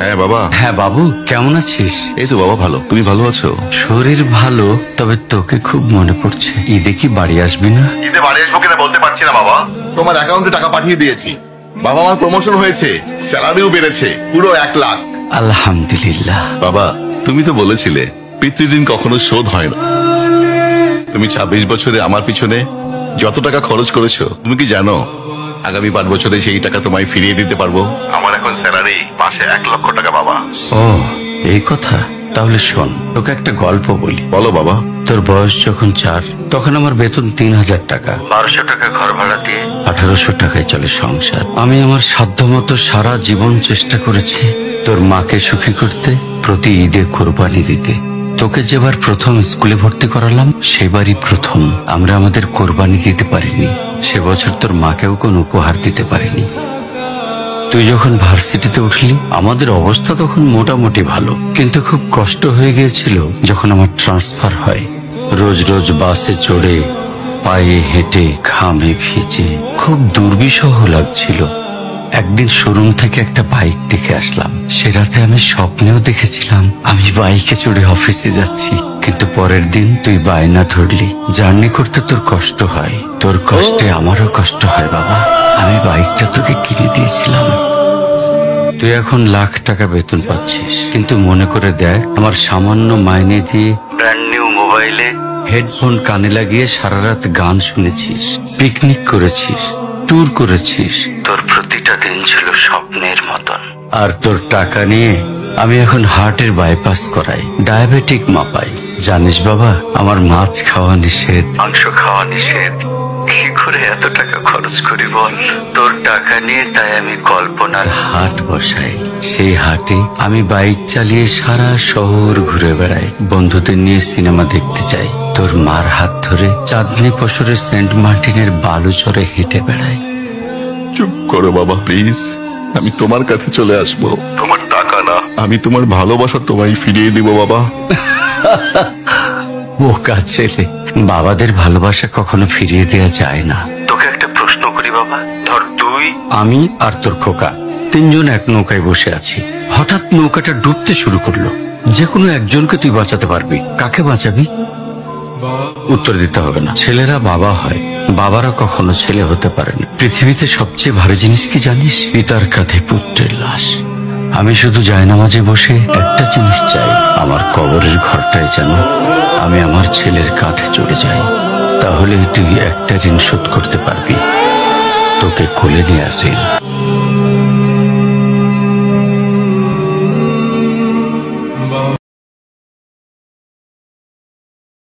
হ্যাঁ বাবা। হ্যাঁ বাবু, কেমন আছিস? এই তো বাবা ভালো, তুমি ভালো আছো? শরীর ভালো, তবে তোকে খুব মনে পড়ছে। ঈদে কি বাড়ি আসবি না? ঈদে বাড়ি আসবো কিনা বলতে পারছি না বাবা। তোমার অ্যাকাউন্টে টাকা পাঠিয়ে দিয়েছি বাবা, আমার প্রমোশন হয়েছে, স্যালারিও বেড়েছে পুরো 1 লাখ। আলহামদুলিল্লাহ। বাবা তুমি তো বলেছিলে পিতৃদিন কখনো শোধ হয় না। তুমি 26 বছরে আমার পিছনে যত টাকা খরচ করেছো, তুমি কি জানো আগামী 5 বছরে সেই টাকা তোমায় ফিরিয়ে দিতে পারবো। আমার এখন স্যালারি মাসে 1 লক্ষ টাকা বাবা। ও এই কথা, তাহলে শোন, তোকে একটা গল্প বলি। বলো বাবা। তোর বয়স যখন 4, তখন আমার বেতন 3000 টাকা। 1200 টাকা ঘর ভাড়া দিয়ে 1800 টাকায় চলে সংসার। আমি আমার সাধ্যমতো সারা জীবন চেষ্টা করেছি তোর মাকে সুখী করতে, প্রতি ঈদে কোরবানি দিতে। তোকে যেবার প্রথম স্কুলে ভর্তি করালাম, সেবারই প্রথম আমরা আমাদের কোরবানি দিতে পারিনি। সে বছর তোর মাকেও কোনো উপহার দিতে পারিনি। তুই যখন ভার্সিটিতে উঠলি, আমাদের অবস্থা তখন মোটামুটি ভালো, কিন্তু খুব কষ্ট হয়ে গিয়েছিল যখন আমার ট্রান্সফার হয়। রোজ রোজ বাসে চড়ে, পায়ে হেঁটে, ঘামে ভিজে খুব দুর্বিষহ লাগছিল। একদিন শোরুম থেকে একটা বাইক দেখে আসলাম। সে রাতে আমি স্বপ্নেও দেখেছিলাম আমি বাইকে চড়ে অফিসে যাচ্ছি। কিন্তু পরের দিন তুই বায়না ধরলি, জার্নি করতে তোর কষ্ট হয়। তোর কষ্টে আমারও কষ্ট হয় বাবা। আমি বাইকটা তোকে কিনে দিয়েছিলাম। তুই এখন লাখ টাকা বেতন পাচ্ছিস, কিন্তু মনে করে দেখ, আমার সামান্য মাইনে দিয়ে ব্র্যান্ড নিউ মোবাইলে হেডফোন কানে লাগিয়ে সারা রাত গান শুনেছিস, পিকনিক করেছিস, ট্যুর করেছিস। তোর প্রতিটা দিন ছিল স্বপ্নের মতন। আর তোর টাকা নিয়ে আমি এখন হার্টের বাইপাস করাই, ডায়াবেটিক মাপাই। জানিস বাবা, আমার মাছ খাওয়া নিষেধ, মাংস খাওয়া নিষেধ। কি করে এত টাকা খরচ করি বল? তোর টাকা নিয়ে তাই আমি কল্পনার হাট বসাই। সেই হাটে আমি বাইক চালিয়ে সারা শহর ঘুরে বেড়াই, বন্ধুদের নিয়ে সিনেমা দেখতে যাই, তোর মার হাত ধরে চাঁদনি পশরে সেন্ট মার্টিনের বালুচরে হেঁটে বেড়াই। চুপ করো বাবা প্লিজ, আমি তোমার কাছে চলে আসবো। তোমার টাকা না, আমি তোমার ভালোবাসা তোমায় ফিরিয়ে দিব বাবা। বোকা ছেলে, বাবাদের ভালোবাসা কখনো ফিরিয়ে দেওয়া যায় না। তোকে একটা প্রশ্ন করি বাবা, ধর তুই, আমি আর তোর খোকা তিনজন এক নৌকায় বসে আছি। হঠাৎ নৌকাটা ডুবতে শুরু করলো। যে কোনো একজনকে তুই বাঁচাতে পারবি, কাকে বাঁচাবি? উত্তর দিতে হবে না। ছেলেরা বাবা হয়, বাবারা কখনো ছেলে হতে পারে না। পৃথিবীতে সবচেয়ে ভারী জিনিস কি জানিস? পিতার কাঁধে পুত্রের লাশ। আমি শুধু জায়নামাজে বসে একটা জিনিস চাই, আমার কবরের ঘরটায় যেন আমি আমার ছেলের কাঁধে চড়ে যাই। তাহলে তুই একটা ঋণ শোধ করতে পারবি, তোকে কোলে নেয়ার ঋণ।